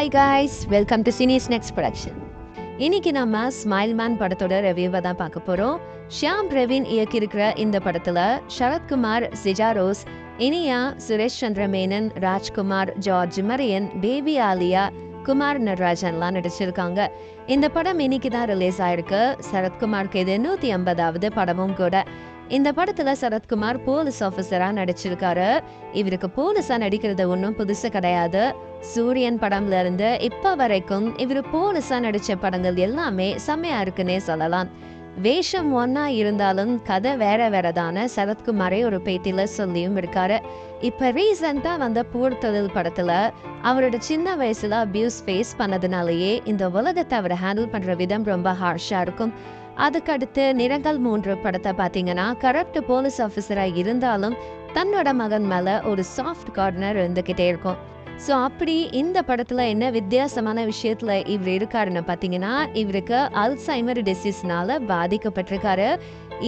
Hi guys, welcome to சினிஸ் next production. இன்னைக்கு நம்ம ஸ்மைல் மேன் படத்தோட ரிவ்யூவை தான் பார்க்க போறோம். ஷியாம் பிரவீன் இயக்கியிருக்கிற இந்த படத்துல சரத்குமார், சிஜா ரோஸ், இனியா, சுரேஷ் சந்திர மேனன், ராஜ்குமார், ஜார்ஜ் மரியன், பேபி ஆலியா, குமார் நடராஜன்லாம் நடிச்சிருக்காங்க. இந்த படம் இன்னைக்கு தான் ரிலீஸ் ஆயிருக்கு. சரத்குமாருக்கு இது 150வது படமும் கூட. இந்த படத்துல சரத்குமார் போலீஸ் ஆபீசரா நடிச்சிருக்காரு. இவருக்கு போலீஸா நடிக்கிறது ஒன்றும் புதுசு கிடையாது. சூரியன் படம்ல இருந்து இப்ப வரைக்கும் இவரு போலீஸா நடிச்ச படங்கள் எல்லாமே செம்மையா இருக்குன்னே சொல்லலாம். வேஷம் ஒன்னா இருந்தாலும் கதை வேற வேறதான சரத்குமாரே ஒரு பேட்டியில சொல்லியும் இருக்காரு. இப்ப ரீசெண்டா வந்த போர் தொழில் படத்துல அவரோட சின்ன வயசுல அபியூஸ் ஃபேஸ் பண்ணதுனாலயே இந்த உலகத்தை அவர் ஹேண்டில் பண்ற விதம் ரொம்ப ஹார்ஷா இருக்கும். அதுக்கடுத்து நிறங்கள் 3 படத்தை பார்த்தீங்கன்னா கரப்ட் போலீஸ் ஆஃபீஸரா இருந்தாலும் தன்னோட மகன் மேல ஒரு சாஃப்ட் கார்னர் இருந்துகிட்டே இருக்கும். ஸோ அப்படி இந்த படத்துல என்ன வித்தியாசமான விஷயத்துல இவர் இருக்காருன்னு பார்த்தீங்கன்னா, இவருக்கு அல்சைமர் டிசீஸ்னால பாதிக்கப்பட்டிருக்காரு.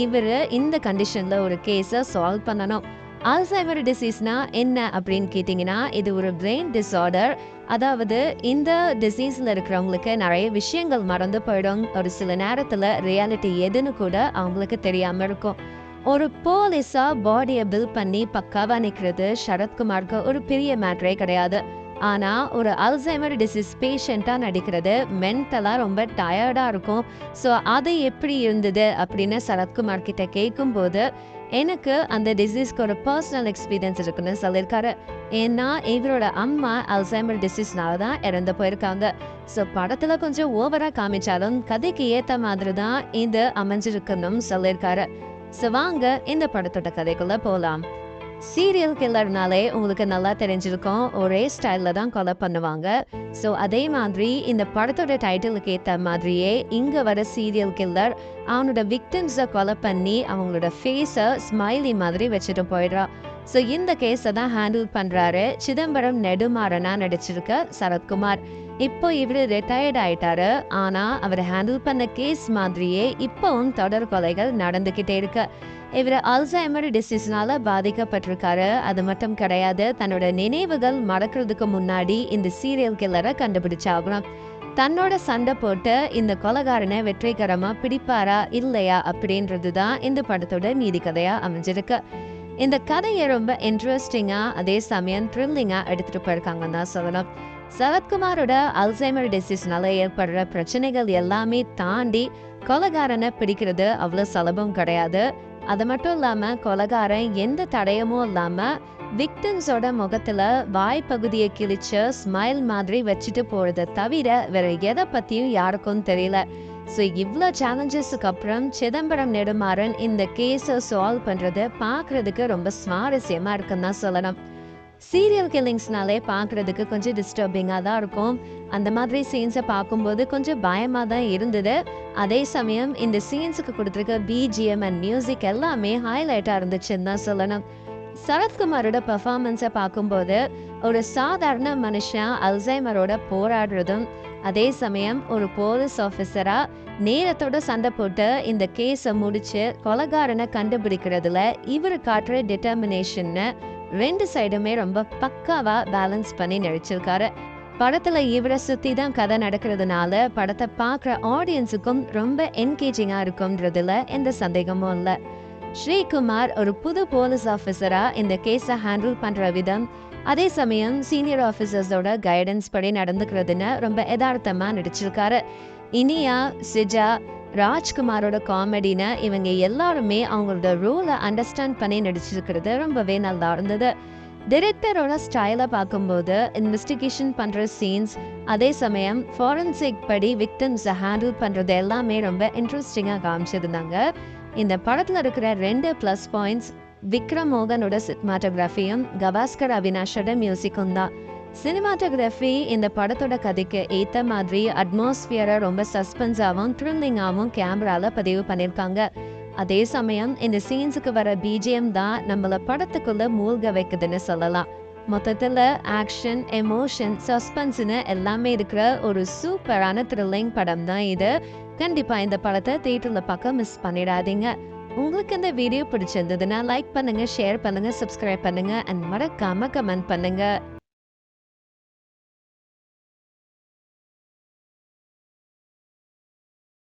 இவரு இந்த கண்டிஷன்ல ஒரு கேஸை சால்வ் பண்ணணும். அல்சைமர் டிசீஸ்னா என்ன அப்படின்னு கேட்டிங்கன்னா, இது ஒரு பிரெயின் டிஸார்டர். அதாவது இந்த டிசீஸ்ல இருக்கிறவங்களுக்கு நிறைய விஷயங்கள் மறந்து போயிடும். ஒரு சில நேரத்துல ரியாலிட்டி எதுன்னு கூட அவங்களுக்கு தெரியாம இருக்கும். ஒரு போலீஸா பாடியை பில்ட் பண்ணி பக்காவா நிற்கிறது சரத்குமாருக்கு ஒரு பெரிய மேட்டரே கிடையாது. ஆனா ஒரு அல்சைமர் டிசீஸ் பேஷண்டா நடிக்கிறது மென்டலா ரொம்ப டயர்டா இருக்கும். ஸோ அது எப்படி இருந்தது அப்படின்னு சரத்குமார் கிட்ட கேட்கும் போது, எனக்கு அந்த டிசீஸ்க்கு ஒரு பர்சனல் எக்ஸ்பீரியன்ஸ் இருக்குன்னு சொல்லியிருக்காரு. ஏன்னா இவரோட அம்மா அல்சைமர் டிசீஸ்னால தான் இறந்து போயிருக்காங்க. ஸோ படத்துல கொஞ்சம் ஓவரா காமிச்சாலும் கதைக்கு ஏத்த மாதிரி தான் இது அமைஞ்சிருக்குன்னு சொல்லியிருக்காரு. ஸோ வாங்க இந்த படத்தோட கதைக்குள்ள போலாம். சீரியல் கில்லர்னாலே உங்களுக்கு நல்லா தெரிஞ்சிருக்கும், ஒரே ஸ்டைல்ல தான் கொலை பண்ணுவாங்க. ஸோ அதே மாதிரி இந்த படத்தோட டைட்டிலுக்கு ஏற்ற மாதிரியே இங்க வர சீரியல் கில்லர் அவனோட விக்டிம்ஸை கொலை பண்ணி அவங்களோட ஃபேஸை ஸ்மைலி மாதிரி வச்சுட்டு போயிடுறான். ஸோ இந்த கேஸை தான் ஹேண்டில் பண்றாரு சிதம்பரம் நெடுமாறனா நடிச்சிருக்க சரத்குமார். இப்போ இவரு ரிட்டையர்ட் ஆயிட்டாரு. ஆனா அவர் ஹேண்டில் பண்ண கேஸ் மாதிரியே இப்பவும் தொடர் கொலைகள் நடந்துகிட்டே இருக்கு. இவர் அல்சைமர் டிசீஸ்னால பாதிக்கப்பட்டிருக்காரு. அது மட்டும் கிடையாது, தன்னோட நினைவுகள் மறக்கிறதுக்கு முன்னாடி இந்த சீரியல் கில்லரை கண்டுபிடிச்சாகணும். தன்னோட சண்டை போட்டு இந்த கொலைகாரனை வெற்றிகரமா பிடிப்பாரா இல்லையா அப்படின்றது தான் இந்த படத்தோட மீதி கதையா அமைஞ்சிருக்கு. இந்த கதையை ரொம்ப இன்ட்ரெஸ்டிங்கா அதே சமயம் த்ரில்லிங்கா எடுத்துட்டு போயிருக்காங்கன்னு தான் சொல்லணும். சரத்குமாரோட அல்சைமர் டிசீஸ்னால ஏற்படுற பிரச்சனைகள் எல்லாமே தாண்டி கொலைகாரனை பிடிக்கிறது அவ்வளவு சுலபம் கிடையாது. அது மட்டும் இல்லாம கொலைகாரன் எந்த தடயமும் இல்லாம விக்டிம்ஸோட முகத்துல வாய் பகுதியை கிழிச்சு ஸ்மைல் மாதிரி வச்சுட்டு போறதை தவிர வேற எதை பத்தியும் யாருக்கும் தெரியல. ஸோ இவ்வளோ சேலஞ்சஸுக்கு அப்புறம் சிதம்பரம் நெடுமாறன் இந்த கேஸை சால்வ் பண்றது பார்க்கறதுக்கு ரொம்ப சுவாரஸ்யமா இருக்குன்னு தான் சொல்லணும். சீரியல் கில்லிங்ஸ்னாலே பார்க்கறதுக்கு கொஞ்சம் டிஸ்டர்பிங்காக தான் இருக்கும். அந்த மாதிரி சீன்ஸை பார்க்கும்போது கொஞ்சம் பயமாக தான் இருந்தது. அதே சமயம் இந்த சீன்ஸுக்கு கொடுத்துருக்க பிஜிஎம் அண்ட் மியூசிக் எல்லாமே ஹைலைட்டாக இருந்துச்சுன்னு தான் சொல்லணும். சரத்குமாரோட பெர்ஃபார்மன்ஸை பார்க்கும்போது ஒரு சாதாரண மனுஷன் அல்சைமரோட போராடுறதும், அதே சமயம் ஒரு போலீஸ் ஆஃபீஸரா நேரத்தோட சண்டை போட்டு இந்த கேஸை முடிச்சு கொலைகாரனை கண்டுபிடிக்கிறதுல இவர் காட்டுற டிட்டர்மினேஷன்னு 2 சைடுமே ரொம்ப பக்காவா பேலன்ஸ் பண்ணி நடிச்சிருக்காரு. படத்துல இவரை சுத்தி தான் கதை நடக்கிறதுனால படத்தை பார்க்குற ஆடியன்ஸுக்கும் ரொம்ப என்கேஜிங்கா இருக்கும்ன்றதுல எந்த சந்தேகமும் இல்லை. ஸ்ரீகுமார் ஒரு புது போலீஸ் ஆஃபீஸரா இந்த கேஸை ஹேண்டில் பண்ற விதம், அதே சமயம் சீனியர் ஆஃபீஸர்ஸோட கைடன்ஸ் படி நடந்துக்கிறதுன்னு ரொம்ப யதார்த்தமா நடிச்சிருக்காரு. இனியா, சிஜா, ராஜ்குமாரோட காமெடின்னு இவங்க எல்லாருமே அவங்களோட ரோலை அண்டர்ஸ்டாண்ட் பண்ணி நடிச்சிருக்கிறது ரொம்பவே நல்லா இருந்தது. டைரக்டரோட ஸ்டைலை பார்க்கும்போது இன்வெஸ்டிகேஷன் பண்ற சீன்ஸ், அதே சமயம் ஃபாரன்சிக் படி விக்டிம்ஸை ஹேண்டில் பண்றது எல்லாமே ரொம்ப இன்ட்ரெஸ்டிங்காக காமிச்சிருந்தாங்க. இந்த படத்துல இருக்கிற 2 ப்ளஸ் பாயிண்ட்ஸ் விக்ரம் மோகனோட சினிமாட்டோகிராஃபியும் கவாஸ்கர் அவினாஷோட மியூசிக்கும் தான். சினிமாட்டோகிராஃபி இந்த படத்தோட கதைக்கு ஏற்ற மாதிரி அட்மாஸ்பியரை ரொம்ப சஸ்பென்ஸாகவும் த்ரில்லிங்காகவும் கேமரால பதிவு பண்ணியிருக்காங்க. அதே சமயம் இந்த சீன்ஸுக்கு வர பிஜிஎம் தான் நம்மள படத்துக்குள்ள மூழ்க வைக்குதுன்னு சொல்லலாம். மொத்தத்துல ஆக்ஷன், எமோஷன், சஸ்பென்ஸ்னு எல்லாமே இருக்கிற ஒரு சூப்பரான த்ரில்லிங் படம் தான் இது. கண்டிப்பா இந்த படத்தை தியேட்டர்ல பார்க்க மிஸ் பண்ணிடாதீங்க. உங்களுக்கு இந்த வீடியோ பிடிச்சிருந்ததுன்னா லைக் பண்ணுங்க, ஷேர் பண்ணுங்க, சப்ஸ்கிரைப் பண்ணுங்க அண்ட் மறக்காம கமெண்ட் பண்ணுங்க.